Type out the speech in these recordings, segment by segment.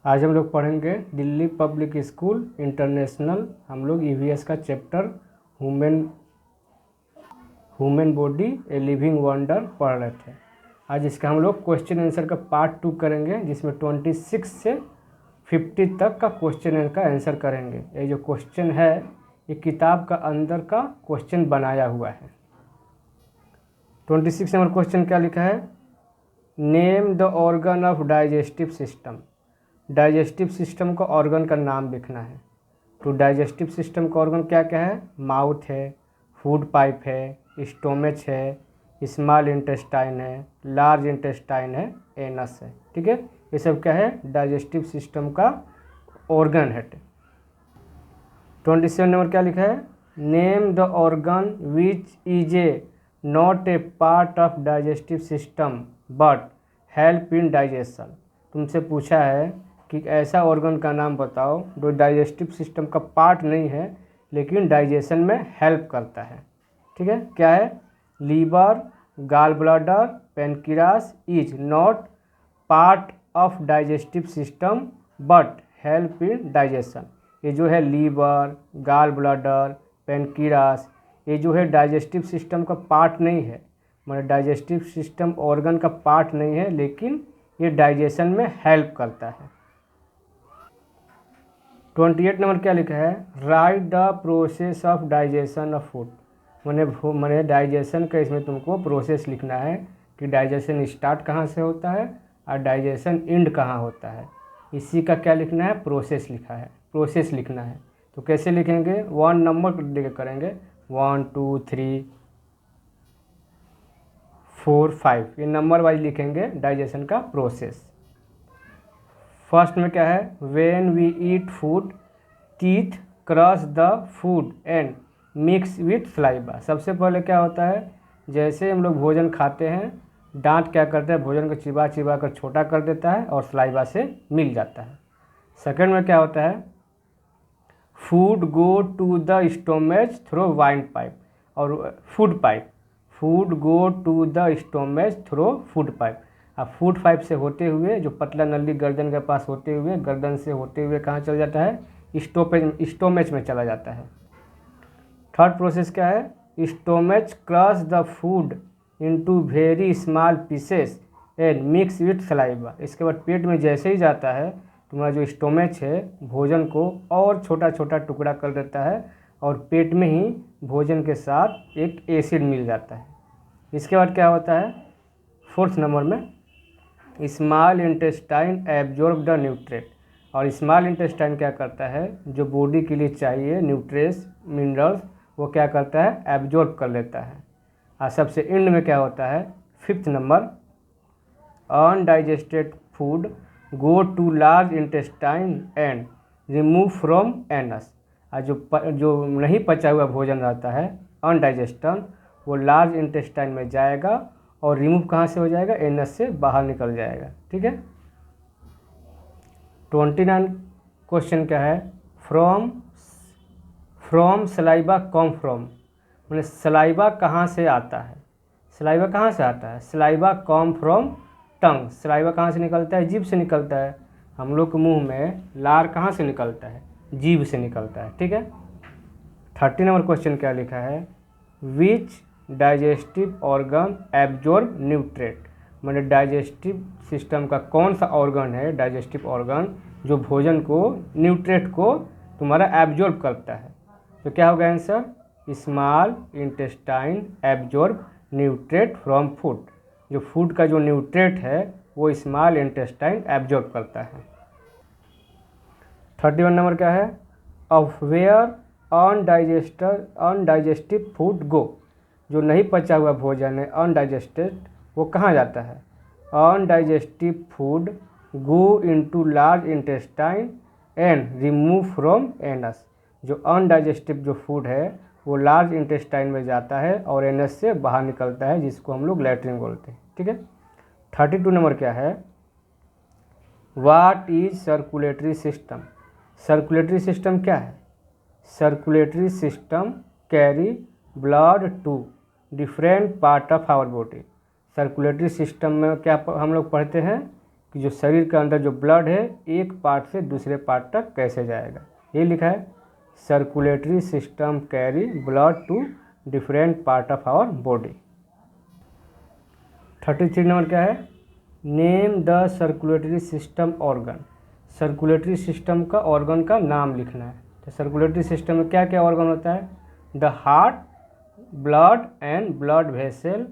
आज हम लोग पढ़ेंगे दिल्ली पब्लिक स्कूल इंटरनेशनल। हम लोग ईवीएस का chapter human body a living wonder पढ़ रहे थे। आज इसका हम लोग क्वेश्चन आंसर का पार्ट 2 करेंगे, जिसमें 26 से 50 तक का क्वेश्चन का आंसर करेंगे। ये जो क्वेश्चन है ये किताब का अंदर का क्वेश्चन बनाया हुआ है। 26 नंबर क्वेश्चन क्या लिखा है? Name the organ of digestive system. Digestive system का ऑर्गन का नाम लिखना है। तो डाइजेस्टिव सिस्टम का ऑर्गन क्या क्या है? माउथ है, फूड पाइप है, स्टोमच है, स्मॉल इंटेस्टाइन है, लार्ज इंटेस्टाइन है, एनस है। ठीक है, ये सब क्या है? डाइजेस्टिव सिस्टम का ऑर्गन है। 27 नंबर क्या लिखा है? Name the organ which is a not a part of digestive system but help in digestion. तुमसे पूछा है कि ऐसा ऑर्गन का नाम बताओ जो डाइजेस्टिव सिस्टम का पार्ट नहीं है लेकिन डाइजेशन में हेल्प करता है। ठीक है, क्या है? Liver, gall bladder, pancreas is not part of digestive system but help in digestion. ये जो है लीवर, गाल ब्लैडर, पेनक्रियास, ये जो है डाइजेस्टिव सिस्टम का पार्ट नहीं है, मतलब डाइजेस्टिव सिस्टम ऑर्गन का पार्ट नहीं है, लेकिन ये डाइजेशन में हेल्प करता है। 28 नंबर क्या लिखा है? Right the process of digestion of food. मैंने डाइजेशन का इसमें तुमको प्रोसेस लिखना है कि डाइजेशन स्टार्ट कहाँ से होता है और डाइजेशन एंड कहाँ होता है। इसी का क्या लिखना है? प्रोसेस लिखा है, प्रोसेस लिखना है। तो कैसे लिखेंगे? 1 नंबर देकर करेंगे, 1 2 3 4 5, ये नंबर वाइज लिखेंगे डाइजेशन का प्रोसेस। फर्स्ट में क्या है? When we eat food teeth crush the food and mix with saliva. सबसे पहले क्या होता है? जैसे हम लोग भोजन खाते हैं, दांत क्या करते हैं? भोजन को चिबा चिबा कर छोटा कर देता है और सलाइवा से मिल जाता है। सेकंड में क्या होता है? Food go to the stomach through wine pipe और food pipe. Food go to the stomach through food pipe. अब फूड पाइप से होते हुए जो पतला नली गर्दन के पास होते हुए, गर्दन से होते हुए कहाँ चला जाता है? स्टोमेच में चला जाता है। थर्ड प्रोसेस क्या है? Stomach crush the food into very small pieces and mix with saliva. इसके बाद पेट में जैसे ही जाता है, तुम्हारा जो स्टोमेच है भोजन को और छोटा छोटा टुकड़ा कर देता है और पेट में ही भोजन के साथ एक एसिड मिल जाता है। इसके बाद क्या होता है? फोर्थ नंबर में small intestine absorb the nutrient. और स्मॉल इंटेस्टाइन क्या करता है? जो बॉडी के लिए चाहिए न्यूट्रिएंट्स, मिनरल्स, वो क्या करता है? एब्जॉर्ब कर लेता है। और सबसे एंड में क्या होता है? Fifth number undigested food go to large intestine and remove from anus. और जो नहीं पचा हुआ भोजन रहता है अनडाइजेस्टन, वो लार्ज इंटेस्टाइन में जाएगा और रिमूव कहाँ से हो जाएगा? एनस से बाहर निकल जाएगा। ठीक है। 29 क्वेश्चन क्या है? फ्रॉम सलाइवा कम फ्रॉम, मैंने सलाइवा कहाँ से आता है? सलाइवा कहाँ से आता है? Saliva come from tongue. Saliva कहाँ से निकलता है? जीभ से निकलता है। हम लोग के मुंह में लार कहाँ से निकलता है? जीभ से निकलता है। ठीक है। 30 नंबर क्वेश्चन क्या लिखा है? विच डाइजेस्टिव ऑर्गन एब्जॉर्ब न्यूट्रिएंट। मैंने डाइजेस्टिव सिस्टम का कौन सा ऑर्गन है, डाइजेस्टिव ऑर्गन, जो भोजन को, न्यूट्रिएंट को तुम्हारा एब्जॉर्ब करता है? तो क्या होगा answer? Small intestine absorb nutrient from food. जो फूड का जो न्यूट्रिएंट है वो स्मॉल इंटेस्टाइन एब्जॉर्ब करता है। 31 नंबर क्या है? ऑफ वेयर अनडाइजेस्टिव फूड गो। जो नहीं पचा हुआ भोजन है अनडाइजेस्टेड, वो कहाँ जाता है? Undigestive food go into large intestine and remove from anus. जो अनडाइजेस्टिव जो फूड है वो लार्ज इंटेस्टाइन में जाता है और एनस से बाहर निकलता है, जिसको हम लोग लैट्रिन बोलते हैं। ठीक है। 32 नंबर क्या है? What is circulatory system. Circulatory system क्या है? Circulatory system carry blood to different part of our body. Circulatory system में क्या हम लोग पढ़ते हैं कि जो शरीर के अंदर जो ब्लड है एक पार्ट से दूसरे पार्ट तक कैसे जाएगा। ये लिखा है circulatory system carry blood to different part of our body. 33 number क्या है, name the circulatory system organ. Circulatory system का ऑर्गन का नाम लिखना है। तो सर्कुलेटरी सिस्टम में क्या क्या ऑर्गन होता है, the heart, blood and blood vessel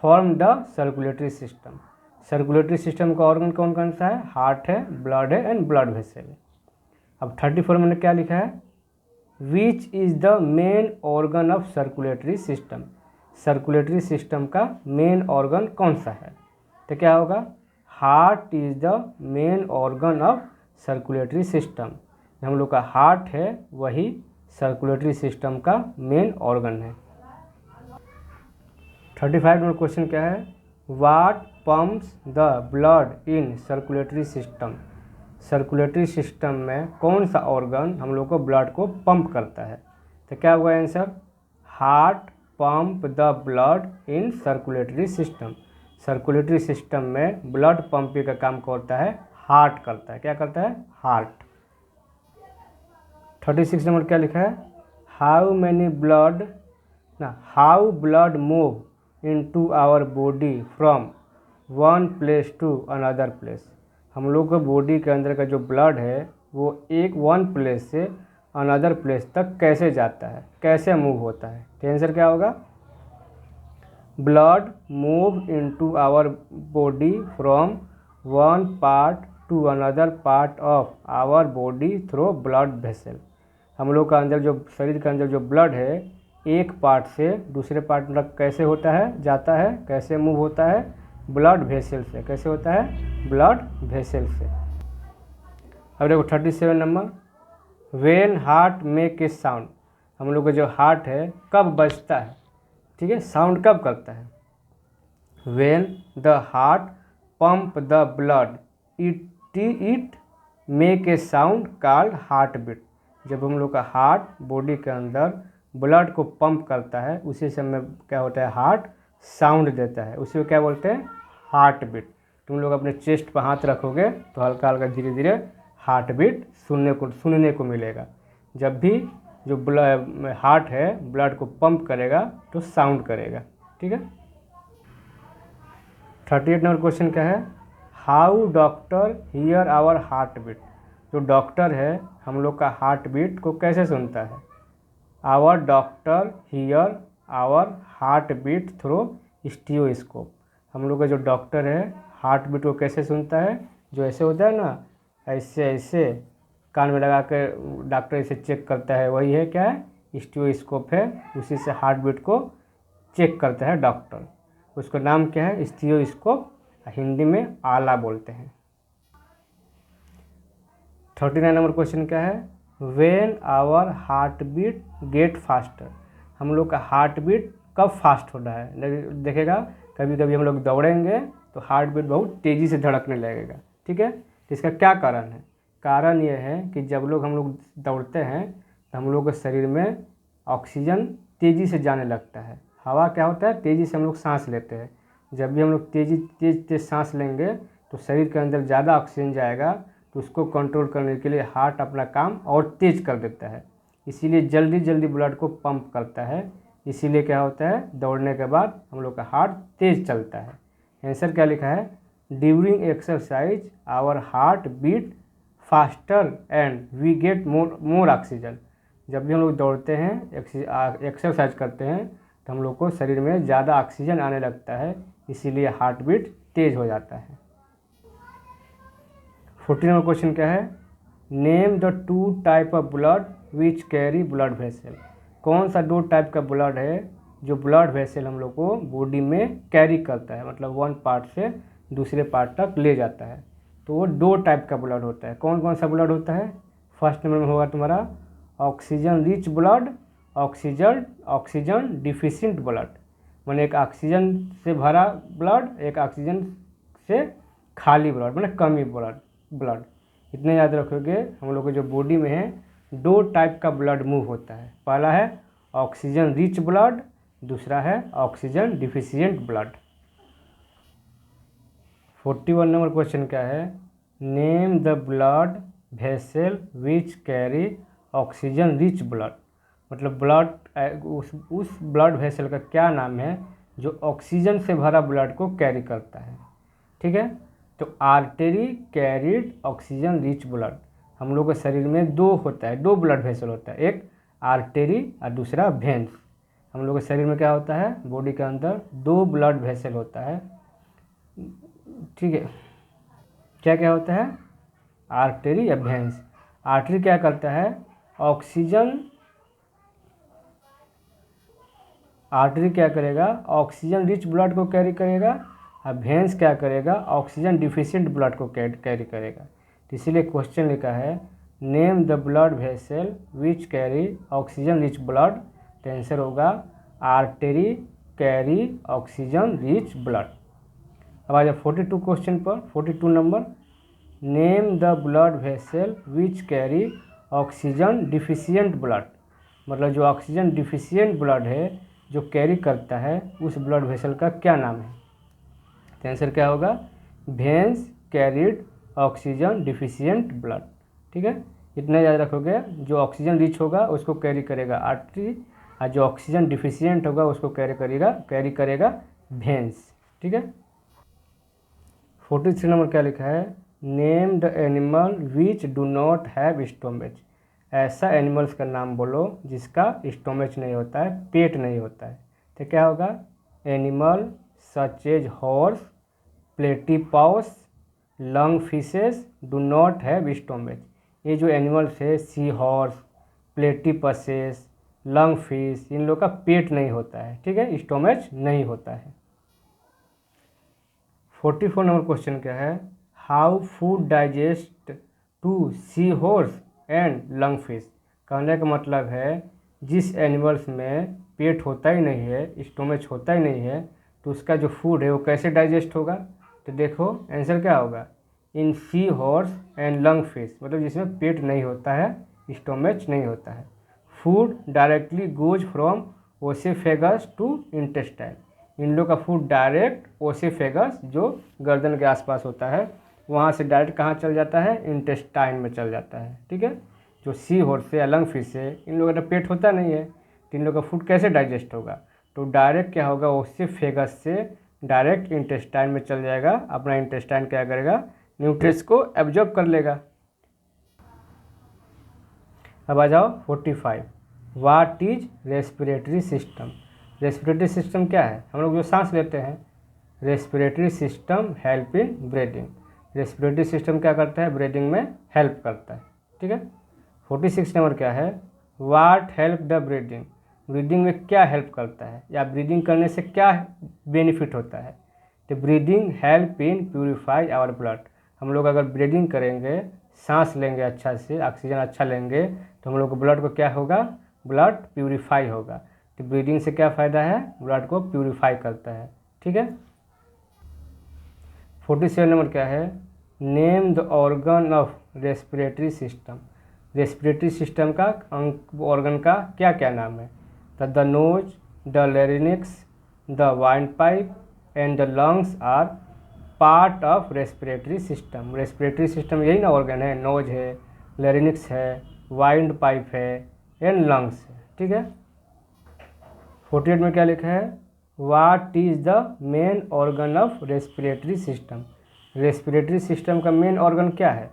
form the circulatory system. Circulatory system का ऑर्गन कौन कौन सा है, हार्ट है, ब्लड है एंड ब्लड वेसल है। अब 34 में क्या लिखा है, which is the main organ of circulatory system. Circulatory system का मेन ऑर्गन कौन सा है, तो क्या होगा, heart is the main organ of circulatory system. हम लोग का हार्ट है वही सर्कुलेटरी सिस्टम का मेन ऑर्गन है। 35 नंबर क्वेश्चन क्या है, what pumps the blood in circulatory system. Circulatory system में कौन सा ऑर्गन हम लोग को ब्लड को पंप करता है, तो क्या होगा answer, heart pump the blood in circulatory system. Circulatory system में ब्लड पंपिंग का काम करता है हार्ट करता है, क्या करता है, हार्ट। 36 नंबर क्या लिखा है, how blood move into our body from one place to another place. हम लोग को बॉडी के अंदर का जो ब्लड है वो एक वन प्लेस से अनदर प्लेस तक कैसे जाता है, कैसे मूव होता है। तो आंसर क्या होगा, blood move into our body from one part to another part of our body through blood vessel. हम लोग का अंदर जो शरीर के अंदर जो ब्लड है एक पार्ट से दूसरे पार्ट तक कैसे होता है, जाता है, कैसे मूव होता है, ब्लड वेसल से। कैसे होता है, ब्लड वेसल से। अब देखो 37 number, when heart make a sound. हम लोग का जो हार्ट है कब बजता है, ठीक है, साउंड कब करता है, when the heart pump the blood it make a sound called heart beat. जब हम लोग का हार्ट बॉडी के अंदर ब्लड को पंप करता है उसी समय क्या होता है, हार्ट साउंड देता है, उसी को क्या बोलते हैं, हार्ट बीट। तुम लोग अपने चेस्ट पर हाथ रखोगे तो हल्का हल्का धीरे धीरे हार्ट बीट सुनने को मिलेगा। जब भी जो हार्ट है ब्लड को पंप करेगा तो साउंड करेगा, ठीक है। 38 नंबर क्वेश्चन क्या है, how doctor hear our heart beat. जो डॉक्टर है हम लोग का हार्ट बीट को कैसे सुनता है, our doctor hear our heart beat through stereoscope. हम लोग का जो डॉक्टर है हार्ट बीट को कैसे सुनता है, जो ऐसे होता है ना, ऐसे ऐसे कान में लगा कर डॉक्टर इसे चेक करता है, वही है क्या है, स्टीरियोस्कोप है, उसी से हार्ट बीट को चेक करता है डॉक्टर। उसका नाम क्या है, स्टीरियोस्कोप, हिंदी में आला बोलते हैं। 39 नंबर क्वेश्चन क्या है, when our heart beat get faster. हम लोग का हार्ट बीट कब फास्ट हो रहा है, देखेगा कभी कभी हम लोग दौड़ेंगे तो हार्ट बीट बहुत तेज़ी से धड़कने लगेगा, ठीक है। तो इसका क्या कारण है, कारण ये है कि जब हम लोग दौड़ते हैं तो हम लोग के शरीर में ऑक्सीजन तेज़ी से जाने लगता है। हवा क्या होता है, तेज़ी से हम लोग सांस लेते हैं। जब भी हम लोग तेज़ सांस लेंगे तो शरीर के अंदर ज़्यादा ऑक्सीजन जाएगा, तो उसको कंट्रोल करने के लिए हार्ट अपना काम और तेज़ कर देता है, इसीलिए जल्दी जल्दी ब्लड को पंप करता है। इसीलिए क्या होता है, दौड़ने के बाद हम लोग का हार्ट तेज़ चलता है। आंसर क्या लिखा है, during exercise our heart beat faster and we get more oxygen. जब भी हम लोग दौड़ते हैं, एक्सरसाइज करते हैं, तो हम लोग को शरीर में ज़्यादा ऑक्सीजन आने लगता है, इसीलिए हार्ट बीट तेज़ हो जाता है। 14 नंबर क्वेश्चन क्या है, name the two type of blood which carry blood vessel. कौन सा दो टाइप का ब्लड है जो ब्लड वेसल हम लोग को बॉडी में कैरी करता है, मतलब वन पार्ट से दूसरे पार्ट तक ले जाता है। तो वो दो टाइप का ब्लड होता है। कौन कौन सा ब्लड होता है, फर्स्ट नंबर में होगा तुम्हारा oxygen rich blood, oxygen deficient blood, माने एक ऑक्सीजन से भरा ब्लड, एक ऑक्सीजन से खाली ब्लड, माने कमी ब्लड। इतने याद रखोगे। हम लोग को जो बॉडी में है दो टाइप का ब्लड मूव होता है, पहला है ऑक्सीजन रिच ब्लड, दूसरा है oxygen deficient blood. 41 number question क्या है, name the blood vessel which carry oxygen rich blood. मतलब ब्लड उस ब्लड वेसल का क्या नाम है जो ऑक्सीजन से भरा ब्लड को कैरी करता है। ठीक है, तो artery carried oxygen rich blood. हम लोग के शरीर में दो होता है, दो ब्लड वेसल होता है, एक आर्टरी और दूसरा वेन्स। हम लोग के शरीर में क्या होता है, बॉडी के अंदर दो ब्लड वेसल होता है। ठीक है, क्या क्या होता है, आर्टरी या वेन्स। आर्टरी क्या करता है, ऑक्सीजन, आर्टरी क्या करेगा, ऑक्सीजन रिच ब्लड को कैरी करेगा, और वेन्स क्या करेगा, ऑक्सीजन डिफिशिएंट ब्लड को कैरी करेगा। तो इसीलिए क्वेश्चन लिखा है name the blood vessel which carry oxygen rich blood. तो आंसर होगा artery carry oxygen rich blood. अब आ जाए 42 क्वेश्चन पर। 42 number, name the blood vessel which carry oxygen deficient blood. मतलब जो ऑक्सीजन डिफिशिएंट ब्लड है जो कैरी करता है उस ब्लड वेसल का क्या नाम है। तो आंसर क्या होगा, veins carried oxygen deficient blood. ठीक है, इतना याद रखोगे, जो ऑक्सीजन रिच होगा उसको कैरी करेगा आर्टरी, और जो ऑक्सीजन डिफिशिएंट होगा उसको कैरी करेगा वेन्स। ठीक है। 43 नंबर क्या लिखा है, name the animal which do not have stomach. ऐसा एनिमल्स का नाम बोलो जिसका स्टोमेच नहीं होता है, पेट नहीं होता है। तो क्या होगा, animal such as horse, platypus, lung fishes do not have stomach. ये जो एनिमल्स है, sea horse, platypuses, lung fish, इन लोग का पेट नहीं होता है। ठीक है, स्टोमेच नहीं होता है। 44 नंबर क्वेश्चन क्या है, how food digest to sea horse and lung fish. कहने का मतलब है जिस एनिमल्स में पेट होता ही नहीं है, स्टोमेच होता ही नहीं है, तो उसका जो फूड है वो कैसे डाइजेस्ट होगा। तो देखो आंसर क्या होगा, इन सी हॉर्स एंड लंग फिश। मतलब जिसमें पेट नहीं होता है, स्टोमेच नहीं होता है। Food directly goes from oesophagus to intestine. इन लोग का फूड डायरेक्ट ओसेफेगस जो गर्दन के आसपास होता है वहाँ से डायरेक्ट कहाँ चल जाता है, इंटेस्टाइन में चल जाता है। ठीक है, जो सी हॉर्स है या लंग फिश है, इन लोगों का पेट होता नहीं है, तो इन लोग का फूड कैसे डाइजेस्ट होगा। तो डायरेक्ट क्या होगा, ओसेफेगस से डायरेक्ट इंटेस्टाइन में चल जाएगा। अपना इंटेस्टाइन क्या करेगा, न्यूट्रिएंट्स को एब्जॉर्ब कर लेगा। अब आ जाओ 45, what is respiratory system. Respiratory system क्या है, हम लोग जो सांस लेते हैं। Respiratory system help in breathing. Respiratory system क्या करता है, ब्रीदिंग में हेल्प करता है। ठीक है। 46 नंबर क्या है, what help the breathing. Breathing में क्या हेल्प करता है या ब्रीदिंग करने से क्या बेनिफिट होता है। तो breathing help in purify our blood. हम लोग अगर ब्रीदिंग करेंगे, सांस लेंगे अच्छा से, ऑक्सीजन अच्छा लेंगे, तो हम लोग को ब्लड को क्या होगा, ब्लड प्यूरिफाई होगा। तो ब्रीदिंग से क्या फ़ायदा है, ब्लड को प्यूरिफाई करता है। ठीक है। 47 नंबर क्या है, name the organ of respiratory system. Respiratory system का ऑर्गन का क्या क्या नाम है। The nose, the larynx, the wind pipe and the lungs are part of respiratory system. Respiratory system यही ना ऑर्गन है, नोज है, लैरिंक्स है, वाइंड पाइप है एंड लंग्स है। ठीक है। 48 में क्या लिखा है, what is the main organ of respiratory system. Respiratory system का मेन ऑर्गन क्या है।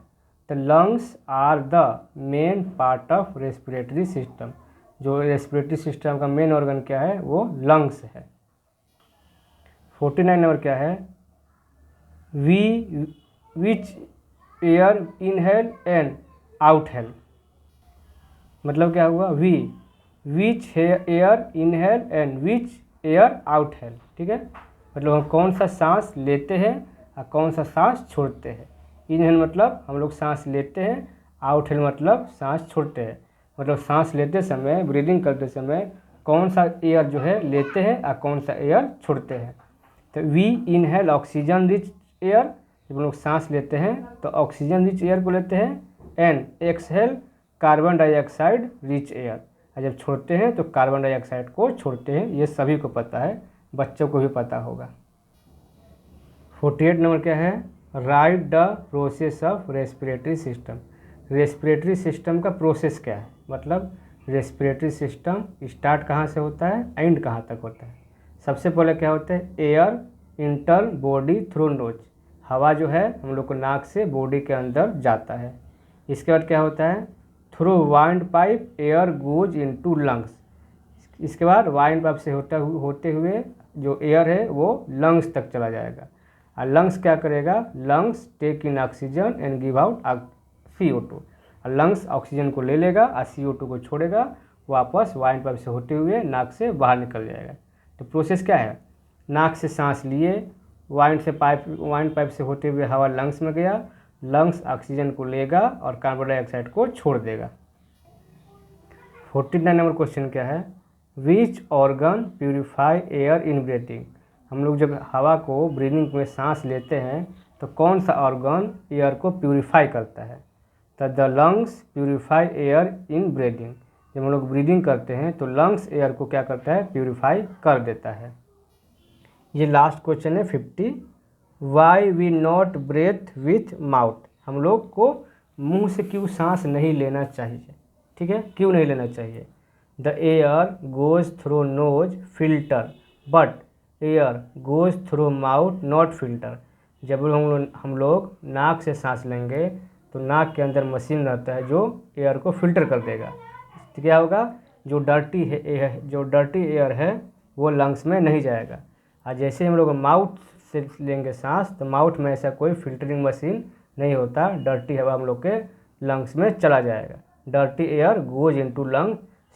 The lungs are the main part of respiratory system. जो रेस्पिरेटरी सिस्टम का मेन ऑर्गन क्या है, वो लंग्स है। 49 नंबर क्या है, we which air inhale and outhale. मतलब क्या हुआ, we which air inhale and which air outhale. ठीक है, मतलब हम कौन सा सांस लेते हैं और कौन सा सांस छोड़ते हैं। इनहेल मतलब हम लोग सांस लेते हैं, आउटहेल मतलब सांस छोड़ते हैं। मतलब सांस लेते समय, ब्रीदिंग करते समय कौन सा एयर जो है लेते हैं और कौन सा एयर छोड़ते हैं। तो we inhale oxygen rich air, जब हम लोग सांस लेते हैं तो ऑक्सीजन रिच एयर को लेते हैं, and exhale carbon dioxide rich air, और जब छोड़ते हैं तो कार्बन डाइऑक्साइड को छोड़ते हैं। ये सभी को पता है, बच्चों को भी पता होगा। 48 नंबर क्या है, right the process of respiratory system. Respiratory system का प्रोसेस क्या है, मतलब रेस्पिरेटरी सिस्टम स्टार्ट कहाँ से होता है, एंड कहाँ तक होता है। सबसे पहले क्या होता है, air inter body through nose, हवा जो है हम लोग को नाक से बॉडी के अंदर जाता है। इसके बाद क्या होता है, through wind pipe air goes into lungs, इसके बाद वाइंड पाइप से होते हुए जो एयर है वो लंग्स तक चला जाएगा। और लंग्स क्या करेगा, lungs take in oxygen and give out CO2, और लंग्स ऑक्सीजन को ले लेगा और CO2 को छोड़ेगा, वापस वाइंड पाइप से होते हुए नाक से बाहर निकल जाएगा। तो प्रोसेस क्या है, नाक से सांस लिए, वाइंड पाइप से होते हुए हवा लंग्स में गया, लंग्स ऑक्सीजन को लेगा और कार्बन डाइऑक्साइड को छोड़ देगा। 49 नंबर क्वेश्चन क्या है, which organ purify air in breathing. हम लोग जब हवा को ब्रीदिंग में सांस लेते हैं तो कौन सा ऑर्गन एयर को प्यूरिफाई करता है, तो the lungs purify air in breathing. जब हम लोग ब्रीदिंग करते हैं तो लंग्स एयर को क्या करता है, प्यूरिफाई कर देता है। ये लास्ट क्वेश्चन है 50, why we not breath with mouth. हम लोग को मुंह से क्यों सांस नहीं लेना चाहिए, ठीक है, क्यों नहीं लेना चाहिए। The air goes through nose filter but air goes through mouth not filter. जब हम लोग नाक से सांस लेंगे तो नाक के अंदर मशीन रहता है जो एयर को फिल्टर कर देगा। तो क्या होगा, जो डर्टी एयर है वो लंग्स में नहीं जाएगा। और जैसे हम लोग माउथ से लेंगे सांस तो माउथ में ऐसा कोई फिल्टरिंग मशीन नहीं होता, डर्टी हवा हम लोग के लंग्स में चला जाएगा। Dirty air goes into lung,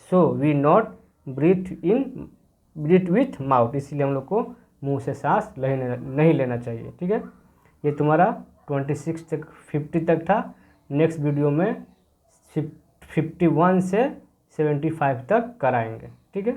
so we not breathe with mouth, इसीलिए हम लोग को मुंह से सांस नहीं लेना चाहिए, ठीक है। ये तुम्हारा 26 तक 50 तक था। नेक्स्ट वीडियो में 51 से 75 तक कराएंगे, ठीक है।